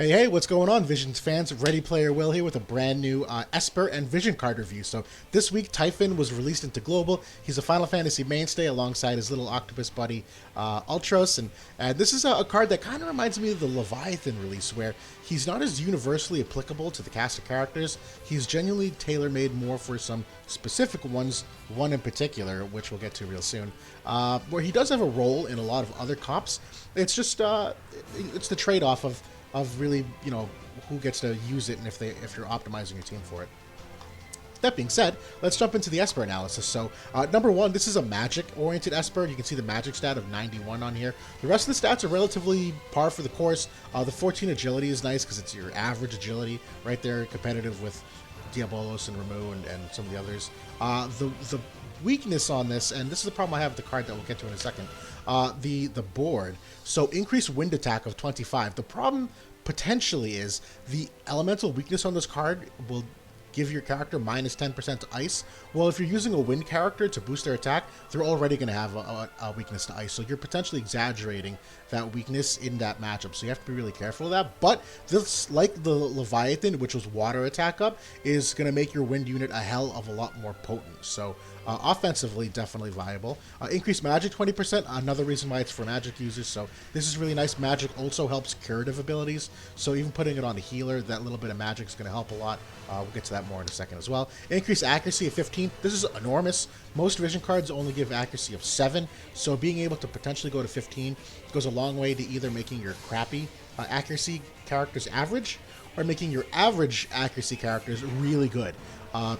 Hey, what's going on, Visions fans? Ready Player Will here with a brand new Esper and Vision card review. So this week, Typhon was released into Global. He's a Final Fantasy mainstay alongside his little octopus buddy, Ultros. And this is a card that kind of reminds me of the Leviathan release, where he's not as universally applicable to the cast of characters. He's genuinely tailor-made more for some specific ones, one in particular, which we'll get to real soon, where he does have a role in a lot of other comps. It's just, it's the trade-off of really, who gets to use it and if you're optimizing your team for it. That being said, let's jump into the Esper analysis. So, number one, this is a magic-oriented Esper. You can see the magic stat of 91 on here. The rest of the stats are relatively par for the course. The 14 agility is nice because it's your average agility right there, competitive with Diabolos and Ramu and some of the others. The weakness on this, and this is the problem I have with the card that we'll get to in a second, the board. So increased wind attack of 25. The problem potentially is the elemental weakness on this card will give your character minus 10% to ice. Well, if you're using a wind character to boost their attack, they're already going to have a weakness to ice. So you're potentially exaggerating that weakness in that matchup. So you have to be really careful of that. But this, like the Leviathan, which was water attack up, is going to make your wind unit a hell of a lot more potent. So offensively, definitely viable. Increased magic 20%, another reason why it's for magic users. So this is really nice. Magic also helps curative abilities. So even putting it on a healer, that little bit of magic is going to help a lot. We'll get to that more in a second as well. Increased accuracy of 15. This is enormous. Most vision cards only give accuracy of 7. So being able to potentially go to 15 goes a long way to either making your crappy accuracy characters average or making your average accuracy characters really good.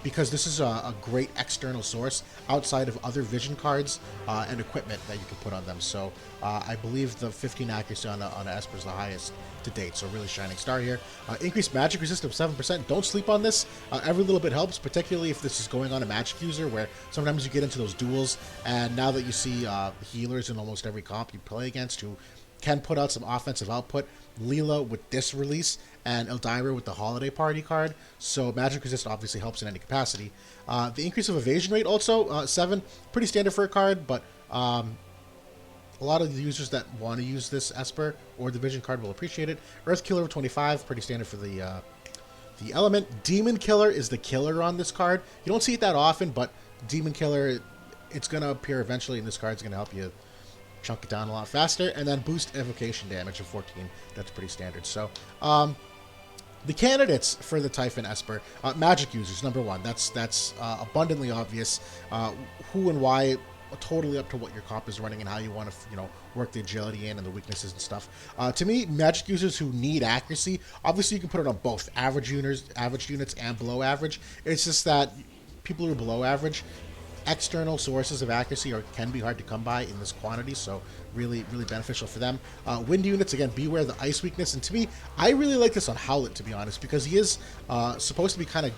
Because this is a great external source outside of other vision cards and equipment that you can put on them. So I believe the 15 accuracy on Esper is the highest to date, so really shining star here. Increased magic resistance of 7%. Don't sleep on this. Every little bit helps, particularly if this is going on a magic user, where sometimes you get into those duels, and now that you see healers in almost every comp you play against who can put out some offensive output. Leela with this release, and Eldyra with the Holiday Party card. So magic resist obviously helps in any capacity. The increase of evasion rate also 7, pretty standard for a card, but a lot of the users that want to use this Esper or the Vision card will appreciate it. Earth Killer of 25, pretty standard for the element. Demon Killer is the killer on this card. You don't see it that often, but Demon Killer, it's going to appear eventually, and this card's going to help you chunk it down a lot faster. And then boost evocation damage of 14. That's pretty standard. So, the candidates for the Typhon Esper, magic users, number one. That's abundantly obvious. Who and why, totally up to what your comp is running and how you want to, work the agility in and the weaknesses and stuff. To me, magic users who need accuracy, obviously you can put it on both average units and below average. It's just that people who are below average, external sources of accuracy can be hard to come by in this quantity, so really beneficial for them. Wind units, again, beware the ice weakness, and to me, I really like this on Howlet, to be honest, because he is supposed to be kind of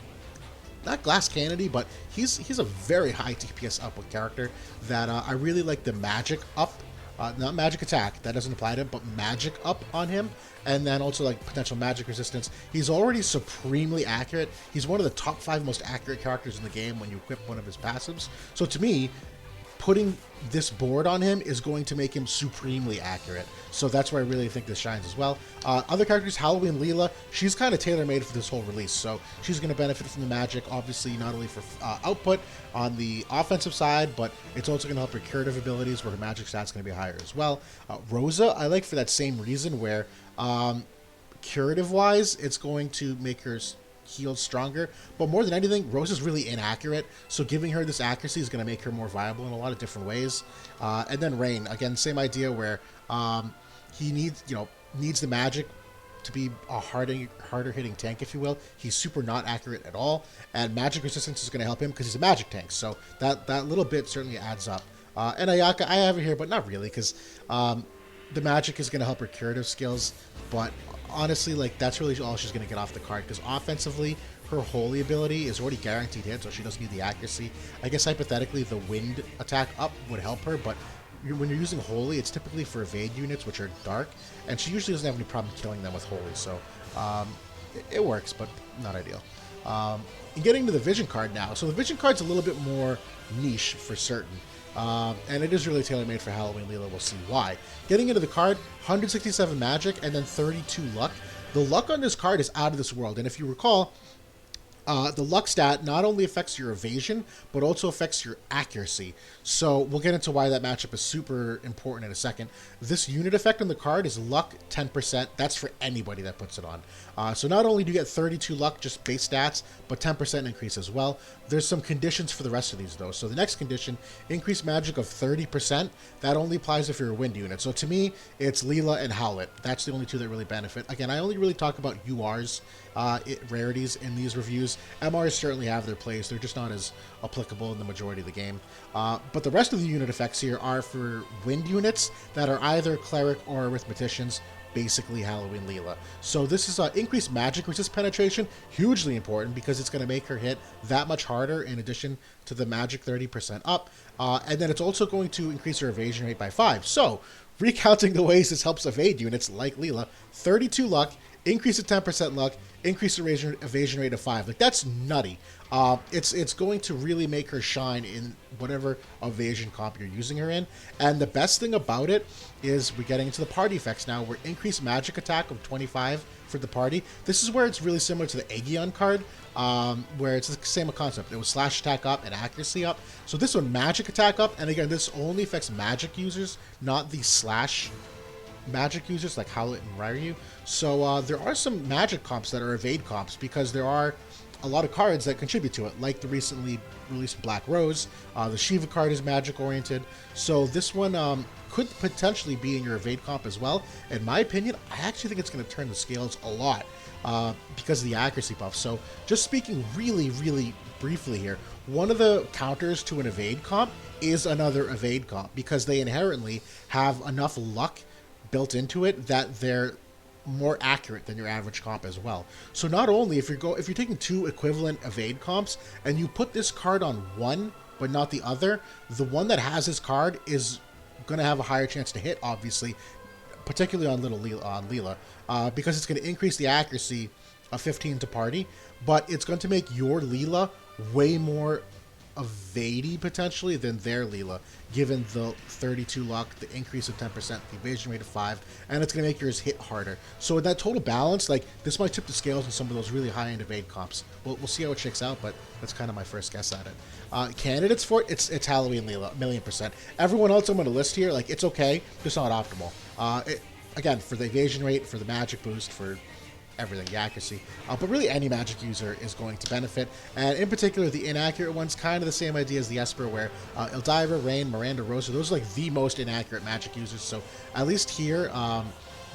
not glass cannony, but he's a very high DPS output character that I really like the magic up. Not magic attack, that doesn't apply to him, but magic up on him, and then also like potential magic resistance. He's already supremely accurate. He's one of the top 5 most accurate characters in the game when you equip one of his passives. So to me, putting this board on him is going to make him supremely accurate. So that's where I really think this shines as well. Other characters, Halloween Leela, she's kind of tailor-made for this whole release. So she's going to benefit from the magic, obviously, not only for output on the offensive side, but it's also going to help her curative abilities, where her magic stat's going to be higher as well. Rosa, I like for that same reason, where curative-wise, it's going to make her healed stronger, but more than anything, Rose is really inaccurate, so giving her this accuracy is going to make her more viable in a lot of different ways. And then Rain, again, same idea, where he needs the magic to be a harder hitting tank, if you will. He's super not accurate at all, and magic resistance is going to help him because he's a magic tank, so that little bit certainly adds up. And Ayaka, I have it here, but not really, because the magic is going to help her curative skills, but honestly, like, that's really all she's going to get off the card, because offensively, her holy ability is already guaranteed hit, so she doesn't need the accuracy. I guess hypothetically, the wind attack up would help her, but when you're using holy, it's typically for evade units, which are dark, and she usually doesn't have any problem killing them with holy, so it works, but not ideal. And getting to the vision card now, so the vision card's a little bit more niche for certain. And it is really tailor-made for Halloween Leela. We'll see why. Getting into the card, 167 magic and then 32 luck. The luck on this card is out of this world, and if you recall, the luck stat not only affects your evasion, but also affects your accuracy. So we'll get into why that matchup is super important in a second. This unit effect on the card is luck 10%. That's for anybody that puts it on. So not only do you get 32 luck, just base stats, but 10% increase as well. There's some conditions for the rest of these, though. So the next condition, increased magic of 30%. That only applies if you're a wind unit. So to me, it's Leela and Howlet. That's the only two that really benefit. Again, I only really talk about URs, rarities in these reviews. MRs certainly have their place. They're just not as applicable in the majority of the game. But the rest of the unit effects here are for wind units that are either cleric or arithmeticians, basically Halloween Leela. So this is increased magic resist penetration, hugely important because it's going to make her hit that much harder in addition to the magic 30% up. And then it's also going to increase her evasion rate by 5. So recounting the ways this helps evade units like Leela, 32 luck, increase of 10% luck, increase the evasion rate of 5. Like, that's nutty. It's going to really make her shine in whatever evasion comp you're using her in. And the best thing about it is we're getting into the party effects now. We're increased magic attack of 25 for the party. This is where it's really similar to the Aegeon card, where it's the same concept. It was slash attack up and accuracy up. So this one, magic attack up. And again, this only affects magic users, not the slash magic users like Howlet and Ryu. So there are some magic comps that are evade comps because there are a lot of cards that contribute to it, like the recently released Black Rose. The Shiva card is magic oriented, so this one could potentially be in your evade comp as well. In my opinion, I actually think it's going to turn the scales a lot because of the accuracy buff. So just speaking really briefly here, one of the counters to an evade comp is another evade comp because they inherently have enough luck built into it that they're more accurate than your average comp as well. So not only if you're taking two equivalent evade comps and you put this card on one but not the other, the one that has this card is going to have a higher chance to hit, obviously, particularly on Leela, because it's going to increase the accuracy of 15 to party, but it's going to make your Leela way more evadey potentially than their Leela, given the 32 luck, the increase of 10%, the evasion rate of 5, and it's going to make yours hit harder. So in that total balance, like, this might tip the scales in some of those really high-end evade comps. We'll see how it shakes out, but that's kind of my first guess at it. Candidates for it, it's Halloween Leela, 1,000,000%. Everyone else I'm going to list here, like, it's okay, just not optimal. Again, for the evasion rate, for the magic boost, for everything, the accuracy, but really any magic user is going to benefit, and in particular the inaccurate ones, kind of the same idea as the Esper, where Eldiva, Rain, Miranda, Rosa, those are like the most inaccurate magic users. So at least here,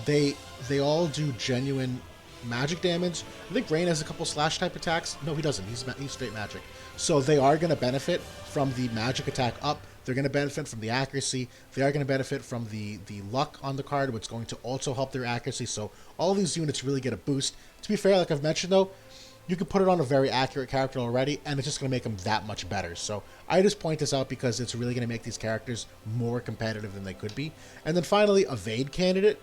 they all do genuine magic damage. I think Rain has a couple slash type attacks. No, he doesn't. He's straight magic. So they are going to benefit from the magic attack up. They're going to benefit from the accuracy. They are going to benefit from the luck on the card, which is going to also help their accuracy. So all these units really get a boost. To be fair, like I've mentioned though, you can put it on a very accurate character already, and it's just going to make them that much better. So I just point this out because it's really going to make these characters more competitive than they could be. And then finally, evade candidate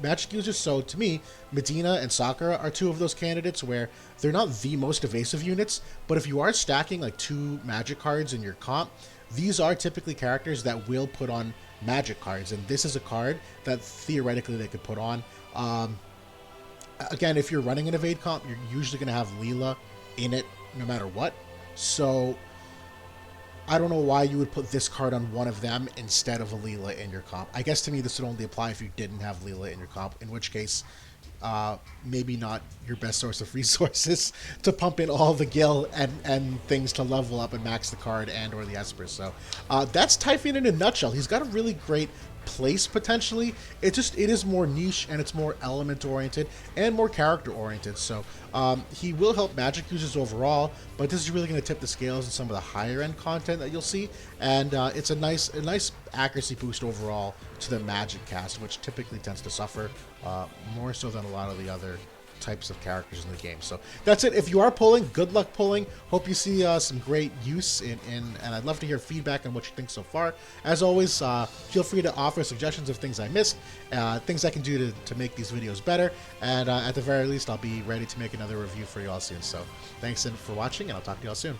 magic users. So to me, Medina and Sakura are two of those candidates where they're not the most evasive units, but if you are stacking like two magic cards in your comp, these are typically characters that will put on magic cards, and this is a card that theoretically they could put on. Again, if you're running an evade comp, you're usually going to have Leela in it no matter what. So I don't know why you would put this card on one of them instead of a Leela in your comp. I guess to me this would only apply if you didn't have Leela in your comp, in which case maybe not your best source of resources to pump in all the gil and things to level up and max the card and or the Esper. So that's Typhon in a nutshell. He's got a really great place potentially. It is more niche, and it's more element oriented and more character oriented. So he will help magic users overall, but this is really going to tip the scales in some of the higher end content that you'll see, and it's a nice accuracy boost overall to the magic cast, which typically tends to suffer more so than a lot of the other types of characters in the game. So that's it. If you are pulling, good luck pulling. Hope you see some great use in and I'd love to hear feedback on what you think so far. As always, feel free to offer suggestions of things I missed, things I can do to make these videos better, and at the very least I'll be ready to make another review for you all soon. So thanks for watching, and I'll talk to you all soon.